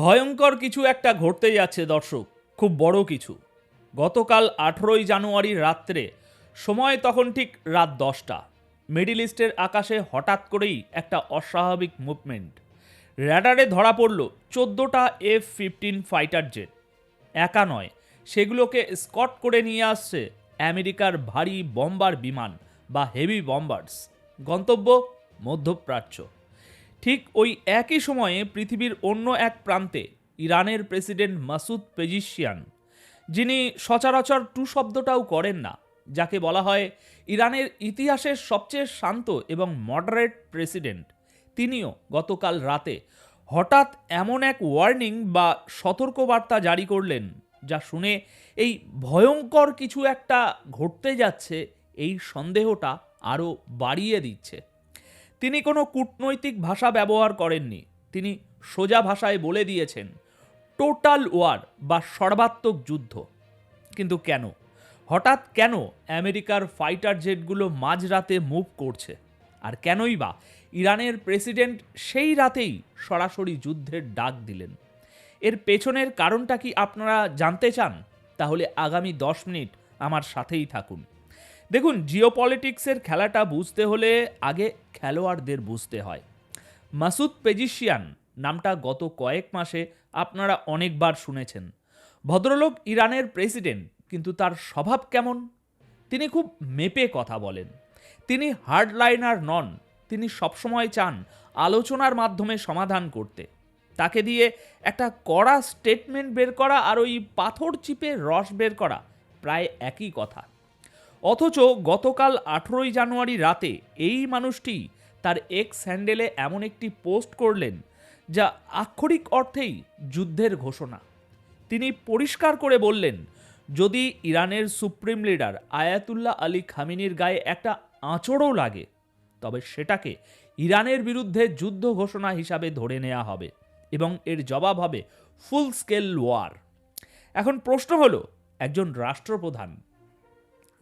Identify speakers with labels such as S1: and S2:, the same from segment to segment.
S1: ভয়ঙ্কর কিছু একটা ঘটতে যাচ্ছে দর্শক, খুব বড় কিছু। গতকাল 18ই জানুয়ারি রাত্রে, সময় তখন ঠিক রাত 10টা, মিডল ইস্টের আকাশে হঠাৎ করেই একটা অস্বাভাবিক মুভমেন্ট। র্যাডারে ধরা পড়ল 14টা F-15 ফাইটার জেট। একা নয়, সেগুলোকে স্কট করে নিয়ে আসছে আমেরিকার ভারী বম্বার বিমান বা হেভি বম্বার্স। গন্তব্য মধ্যপ্রাচ্য। ঠিক ওই একই সময়ে পৃথিবীর অন্য এক প্রান্তে ইরানের প্রেসিডেন্ট মাসুদ পেজিশিয়ান, যিনি সচরাচর টু শব্দটাও করেন না, যাকে বলা হয় ইরানের ইতিহাসের সবচেয়ে শান্ত এবং মডারেট প্রেসিডেন্ট, তিনিও গতকাল রাতে হঠাৎ এমন এক ওয়ার্নিং বা সতর্কবার্তা জারি করলেন, যা শুনে এই ভয়ঙ্কর কিছু একটা ঘটতে যাচ্ছে এই সন্দেহটা আরও বাড়িয়ে দিচ্ছে। তিনি কোনো কূটনৈতিক ভাষা ব্যবহার করেননি, তিনি সোজা ভাষায় বলে দিয়েছেন টোটাল ওয়ার বা সর্বাত্মক যুদ্ধ। কিন্তু কেন, হঠাৎ কেন আমেরিকার ফাইটার জেটগুলো মাঝরাতে মুভ করছে, আর কেনই বা ইরানের প্রেসিডেন্ট সেই রাতেই সরাসরি যুদ্ধের ডাক দিলেন? এর পেছনের কারণটা কি আপনারা জানতে চান? তাহলে আগামী 10 মিনিট আমার সাথেই থাকুন। দেখুন, জিওপলিটিক্সের খেলাটা বুঝতে হলে আগে খেলোয়াড়দের বুঝতে হয়। মাসুদ পেজিশিয়ান নামটা গত কয়েক মাসে আপনারা অনেকবার শুনেছেন। ভদ্রলোক ইরানের প্রেসিডেন্ট, কিন্তু তার স্বভাব কেমন? তিনি খুব মেপে কথা বলেন। তিনি হার্ডলাইনার নন, তিনি সবসময় চান আলোচনার মাধ্যমে সমাধান করতে। তাকে দিয়ে একটা কড়া স্টেটমেন্ট বের করা আর ওই পাথর চিপে রস বের করা প্রায় একই কথা। অথচ গতকাল 18ই জানুয়ারি রাতে এই মানুষটি তার এক্স হ্যান্ডেলে এমন একটি পোস্ট করলেন, যা আক্ষরিক অর্থেই যুদ্ধের ঘোষণা। তিনি পরিষ্কার করে বললেন, যদি ইরানের সুপ্রিম লিডার আয়াতুল্লাহ আলী খামিনির গায়ে একটা আঁচড়ও লাগে, তবে সেটাকে ইরানের বিরুদ্ধে যুদ্ধ ঘোষণা হিসাবে ধরে নেওয়া হবে এবং এর জবাব হবে ফুল স্কেল ওয়ার। এখন প্রশ্ন হলো, একজন রাষ্ট্রপ্রধান,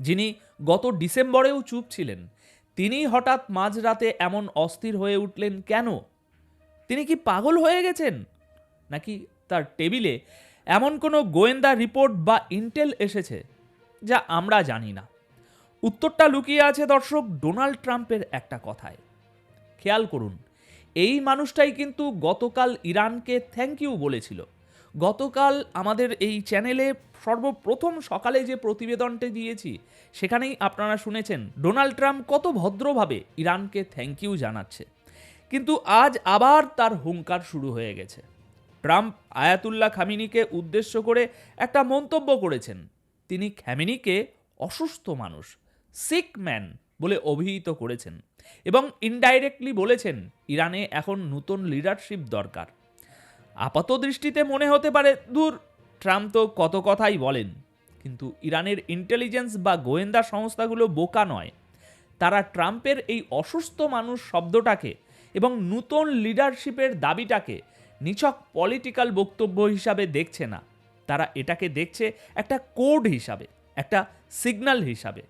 S1: যিনি গত ডিসেম্বরেও চুপ ছিলেন, তিনি হঠাৎ মাঝরাতে এমন অস্থির হয়ে উঠলেন কেন? তিনি কি পাগল হয়ে গেছেন, নাকি তার টেবিলে এমন কোনো গোয়েন্দা রিপোর্ট বা ইন্টেল এসেছে যা আমরা জানি না? উত্তরটা লুকিয়ে আছে দর্শক ডোনাল্ড ট্রাম্পের একটা কথায়। খেয়াল করুন, এই মানুষটাই কিন্তু গতকাল ইরানকে থ্যাংক ইউ বলেছিল। গতকাল আমাদের এই চ্যানেলে সর্বপ্রথম সকালে যে প্রতিবেদনটা দিয়েছি, সেখানেই আপনারা শুনেছেন ডোনাল্ড ট্রাম্প কত ভদ্রভাবে ইরানকে থ্যাংক ইউ জানাচ্ছে। কিন্তু আজ আবার তার হুঙ্কার শুরু হয়ে গেছে। ট্রাম্প আয়াতুল্লাহ খামিনিকে উদ্দেশ্য করে একটা মন্তব্য করেছেন। তিনি খামিনিকে অসুস্থ মানুষ, সিক ম্যান বলে অভিহিত করেছেন এবং ইনডাইরেক্টলি বলেছেন ইরানে এখন নতুন লিডারশিপ দরকার। আপাত দৃষ্টিতে মনে হতে পারে, দূর, ট্রাম্প তো কত কথাই বলেন। কিন্তু ইরানের ইন্টেলিজেন্স বা গোয়েন্দা সংস্থাগুলো বোকা নয়। তারা ট্রাম্পের এই অসুস্থ মানুষ শব্দটাকে এবং নতুন লিডারশিপের দাবিটাকে নিছক পলিটিক্যাল বক্তব্য হিসাবে দেখছে না। তারা এটাকে দেখছে একটা কোড হিসাবে, একটা সিগন্যাল হিসাবে।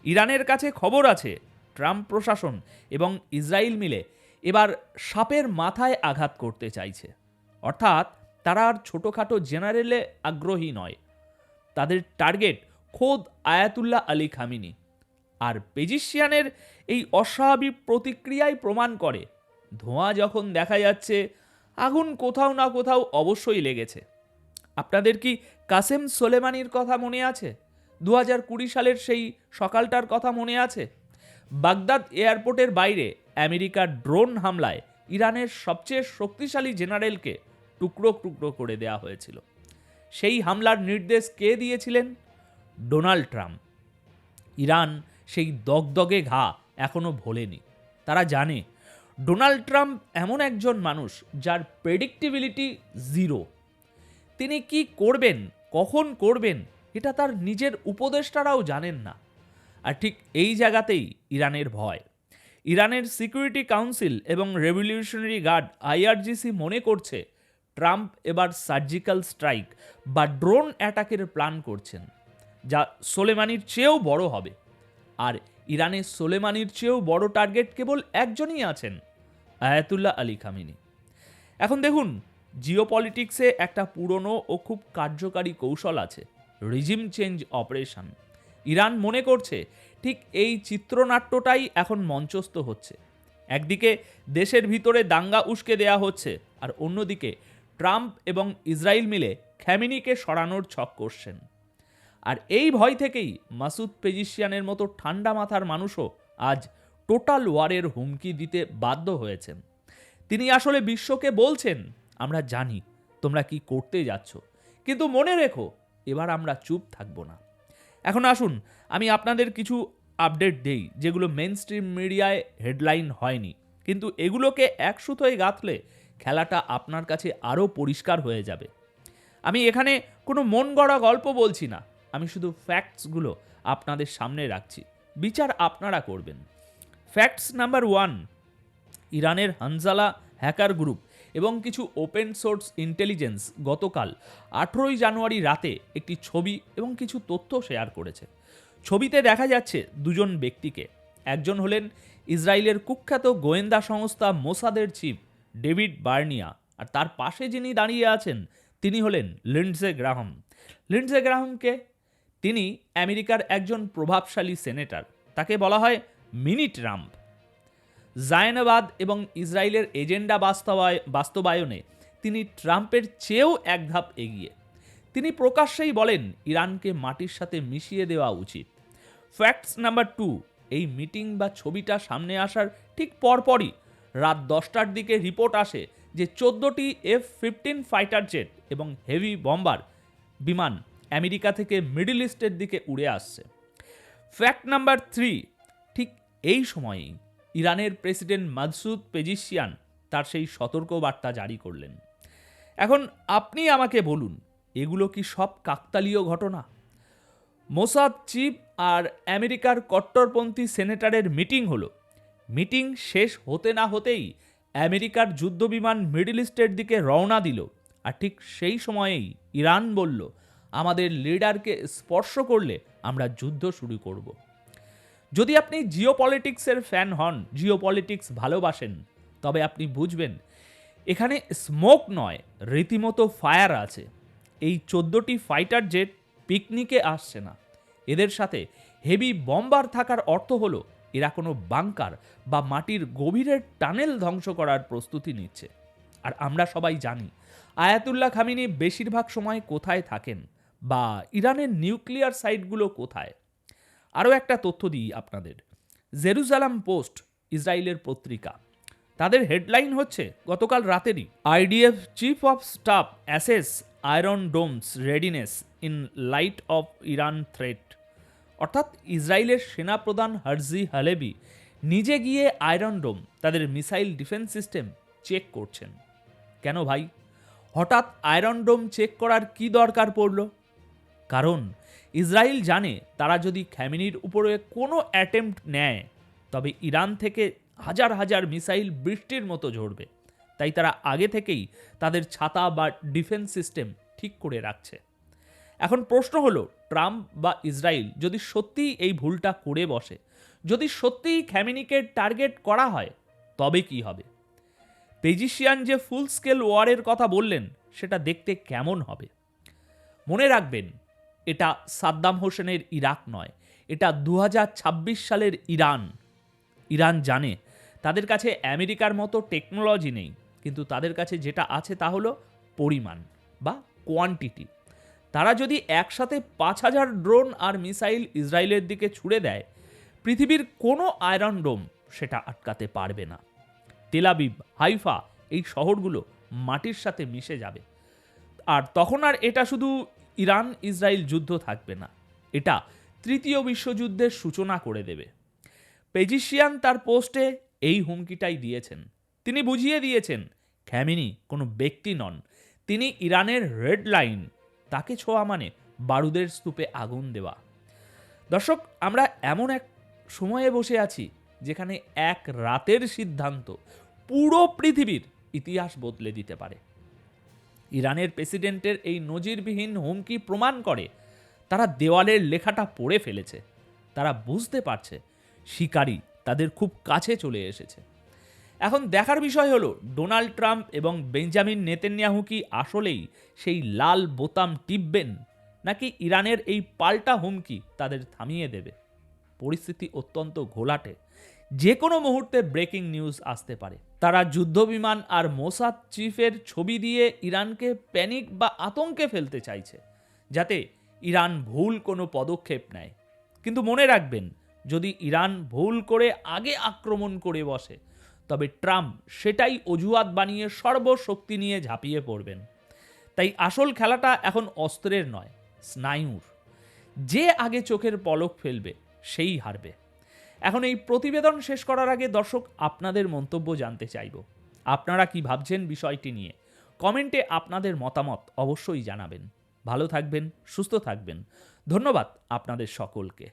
S1: ইরানের কাছে খবর আছে ট্রাম্প প্রশাসন এবং ইসরায়েল মিলে এবার সাপের মাথায় আঘাত করতে চাইছে। অর্থাৎ তারা আর ছোটোখাটো জেনারেলে আগ্রহী নয়, তাদের টার্গেট খোদ আয়াতুল্লাহ আলী খামিনি। আর পেজিশিয়ানের এই অস্বাভাবিক প্রতিক্রিয়াই প্রমাণ করে, ধোঁয়া যখন দেখা যাচ্ছে, আগুন কোথাও না কোথাও অবশ্যই লেগেছে। আপনাদের কি কাসেম সোলেমানির কথা মনে আছে? 2020 সালের সেই সকালটার কথা মনে আছে? বাগদাদ এয়ারপোর্টের বাইরে আমেরিকার ড্রোন হামলায় ইরানের সবচেয়ে শক্তিশালী জেনারেলকে টুকরো টুকরো করে দেওয়া হয়েছিল। সেই হামলার নির্দেশ কে দিয়েছিলেন? Donald Trump. ইরান সেই দগদগে ঘা এখনো ভোলেনি। তারা জানে ডোনাল্ড ট্রাম্প এমন একজন মানুষ যার প্রেডিক্টিবিলিটি জিরো। তিনি কি করবেন, কখন করবেন, এটা তার নিজের উপদেষ্টারাও জানেন না। আর ঠিক এই জায়গাতেই ইরানের ভয়। ইরানের সিকিউরিটি কাউন্সিল এবং রেভলিউশনারি গার্ড আইআরজিসি মনে করছে ট্রাম্প এবার সার্জিক্যাল স্ট্রাইক বা ড্রোন অ্যাটাকের প্ল্যান করছেন, যা সোলেমানির চেয়েও বড় হবে। আর ইরানে সোলেমানির চেয়েও বড় টার্গেট কেবল একজনই আছেন, আয়াতুল্লাহ আলী খামিনি। এখন দেখুন, জিওপলিটিক্সে একটা পুরনো ও খুব কার্যকারী কৌশল আছে, রিজিম চেঞ্জ অপারেশন। ইরান মনে করছে ঠিক এই চিত্রনাট্যটাই এখন মঞ্চস্থ হচ্ছে। একদিকে দেশের ভিতরে দাঙ্গা উস্কে দেয়া হচ্ছে, আর অন্যদিকে ট্রাম্প এবং ইসরায়েল মিলে খ্যামিনিকে সরানোর ছক করছেন। আর এই ভয় থেকেই মাসুদ পেজিশিয়ানের মতো ঠান্ডা মাথার মানুষও আজ টোটাল ওয়ারের হুমকি দিতে বাধ্য হয়েছেন। তিনি আসলে বিশ্বকে বলছেন, আমরা জানি তোমরা কি করতে যাচ্ছ, কিন্তু মনে রেখো এবার আমরা চুপ থাকবো না। এখন আসুন আমি আপনাদের কিছু আপডেট দেই, যেগুলো মেন স্ট্রিম মিডিয়ায় হেডলাইন হয়নি, কিন্তু এগুলোকে এক সুতোয় গাঁথলে খেলাটা আপনার কাছে আরও পরিষ্কার হয়ে যাবে। আমি এখানে কোনো মন গড়া গল্প বলছি না, আমি শুধু ফ্যাক্টসগুলো আপনাদের সামনে রাখছি, বিচার আপনারা করবেন। ফ্যাক্টস নাম্বার 1, ইরানের হানজালা হ্যাকার গ্রুপ এবং কিছু ওপেন সোর্স ইন্টেলিজেন্স গতকাল 18 জানুয়ারি রাতে একটি ছবি এবং কিছু তথ্য শেয়ার করেছে। ছবিতে দেখা যাচ্ছে দুজন ব্যক্তিকে। একজন হলেন ইসরায়েলের কুখ্যাত গোয়েন্দা সংস্থা মোসাদের চিফ ডেভিড বার্নিয়া, আর তার পাশে যিনি দাঁড়িয়ে আছেন তিনি হলেন লিন্ডসে গ্রাহাম। লিন্ডসে গ্রাহামকে, তিনি আমেরিকার একজন প্রভাবশালী সেনেটর, তাকে বলা হয় মিনি ট্রাম্প। জায়নাবাদ এবং ইসরায়েলের এজেন্ডা বাস্তবায়নে তিনি ট্রাম্পের চেয়েও এক ধাপ এগিয়ে। তিনি প্রকাশ্যেই বলেন ইরানকে মাটির সাথে মিশিয়ে দেওয়া উচিত। ফ্যাক্টস নাম্বার 2, এই মিটিং বা ছবিটা সামনে আসার ঠিক পরপরই রাত 10টার দিকে রিপোর্ট আসে যে 14টি F-15 ফাইটার জেট এবং হেভি বম্বার বিমান আমেরিকা থেকে মিডল ইস্টের দিকে উড়ে আসছে। ফ্যাক্ট নাম্বার 3, ঠিক এই সময়েই ইরানের প্রেসিডেন্ট মাসুদ পেজিশিয়ান তার সেই সতর্কবার্তা জারি করলেন। এখন আপনি আমাকে বলুন, এগুলো কি সব কাকতালীয় ঘটনা? মোসাদ চিফ আর আমেরিকার কট্টরপন্থী সেনেটরের মিটিং হলো। মিটিং শেষ হতে না হতেই আমেরিকার যুদ্ধবিমান মিডল ইস্টের দিকে রওনা দিল, আর ঠিক সেই সময়েই ইরান বলল, আমাদের লিডারকে স্পর্শ করলে আমরা যুদ্ধ শুরু করব। যদি আপনি জিওপলিটিক্সের ফ্যান হন, জিওপলিটিক্স ভালোবাসেন, তবে আপনি বুঝবেন এখানে স্মোক নয়, রীতিমতো ফায়ার আছে। এই 14টি ফাইটার জেট পিকনিকে আসছে না, এদের সাথে হেভি বম্বার থাকার অর্থ হলো এরা কোনো বাংকার বা মাটির গভীরের টানেল ধ্বংস করার প্রস্তুতি নিচ্ছে। আর আমরা সবাই জানি আয়াতুল্লাহ খামিনি বেশিরভাগ সময় কোথায় থাকেন বা ইরানের নিউক্লিয়ার সাইটগুলো কোথায়। আরও একটা তথ্য দিই আপনাদের, জেরুজালেম পোস্ট ইসরায়েলের পত্রিকা, তাদের হেডলাইন হচ্ছে গতকাল রাতেরই, IDF chief of staff assesses Iron Domes readiness in light of Iran threat. অর্থাৎ ইসরায়েলের সেনাপ্রধান হারজি হালেবি নিজে গিয়ে আয়রন ডোম, তাদের মিসাইল ডিফেন্স সিস্টেম চেক করছেন। কেন ভাই, হঠাৎ আয়রন ডোম চেক করার কি দরকার পড়ল? কারণ ইসরায়েল জানে তারা যদি খ্যামিনির উপরে কোনো অ্যাটেম্প্ট নেয় তবে ইরান থেকে হাজার হাজার মিসাইল বৃষ্টির মতো ঝরবে। তাই তারা আগে থেকেই তাদের ছাতা বা ডিফেন্স সিস্টেম ঠিক করে রাখছে। এখন প্রশ্ন হলো, ট্রাম্প বা ইসরায়েল যদি সত্যিই এই ভুলটা করে বসে, যদি সত্যিই খ্যামিনিকে টার্গেট করা হয়, তবে কি হবে? পেজিশিয়ান যে ফুল স্কেল ওয়ারের কথা বললেন সেটা দেখতে কেমন হবে? মনে রাখবেন, এটা সাদ্দাম হোসেনের ইরাক নয়, এটা 2026 সালের ইরান। ইরান জানে তাদের কাছে আমেরিকার মতো টেকনোলজি নেই, কিন্তু তাদের কাছে যেটা আছে তা হলো পরিমাণ বা কোয়ান্টিটি। তারা যদি একসাথে 5000 ড্রোন আর মিসাইল ইসরায়েলের দিকে ছুড়ে দেয়, পৃথিবীর কোনো আয়রন ডোম সেটা আটকাতে পারবে না। তেল আবিব, হাইফা, এই শহরগুলো মাটির সাথে মিশে যাবে। আর তখন আর এটা শুধু ইরান ইসরায়েল যুদ্ধ থাকবে না, এটা তৃতীয় বিশ্বযুদ্ধের সূচনা করে দেবে। পেজিশিয়ান তার পোস্টে এই হুমকিটাই দিয়েছেন। তিনি বুঝিয়ে দিয়েছেন খ্যামিনি কোনো ব্যক্তি নন, তিনি ইরানের রেড লাইন। তাকে ছোঁয়া মানে বারুদের স্তূপে আগুন দেওয়া। দর্শক, আমরা এমন এক সময়ে বসে আছি যেখানে এক রাতের সিদ্ধান্ত পুরো পৃথিবীর ইতিহাস বদলে দিতে পারে। ইরানের প্রেসিডেন্টের এই নজিরবিহীন হুমকি প্রমাণ করে তারা দেওয়ালের লেখাটা পড়ে ফেলেছে। তারা বুঝতে পারছে শিকারি তাদের খুব কাছে চলে এসেছে। এখন দেখার বিষয় হলো ডোনাল্ড ট্রাম্প এবং বেঞ্জামিন নেতানিয়াহু কি আসলেই সেই লাল বোতাম টিপবেন, নাকি ইরানের এই পাল্টা হুমকি তাদের থামিয়ে দেবে। পরিস্থিতি অত্যন্ত ঘোলাটে, যে কোনো মুহূর্তে ব্রেকিং নিউজ আসতে পারে। তারা যুদ্ধবিমান আর মোসাদ চিফের ছবি দিয়ে ইরানকে প্যানিক বা আতঙ্কে ফেলতে চাইছে, যাতে ইরান ভুল কোনো পদক্ষেপ নেয়। কিন্তু মনে রাখবেন, যদি ইরান ভুল করে আগে আক্রমণ করে বসে, তবে ট্রাম্প সেটাই অজুহাত বানিয়ে সর্বশক্তি নিয়ে ঝাঁপিয়ে পড়বেন। তাই আসল খেলাটা এখন অস্ত্রের নয়, স্নায়ুর। যে আগে চোখের পলক ফেলবে সেই হারবে। এখন এই প্রতিবেদন শেষ করার আগে দর্শক, আপনাদের মন্তব্য জানতে চাইব। আপনারা কি ভাবছেন বিষয়টি নিয়ে? কমেন্টে আপনাদের মতামত অবশ্যই জানাবেন। ভালো থাকবেন, সুস্থ থাকবেন। ধন্যবাদ আপনাদের সকলকে।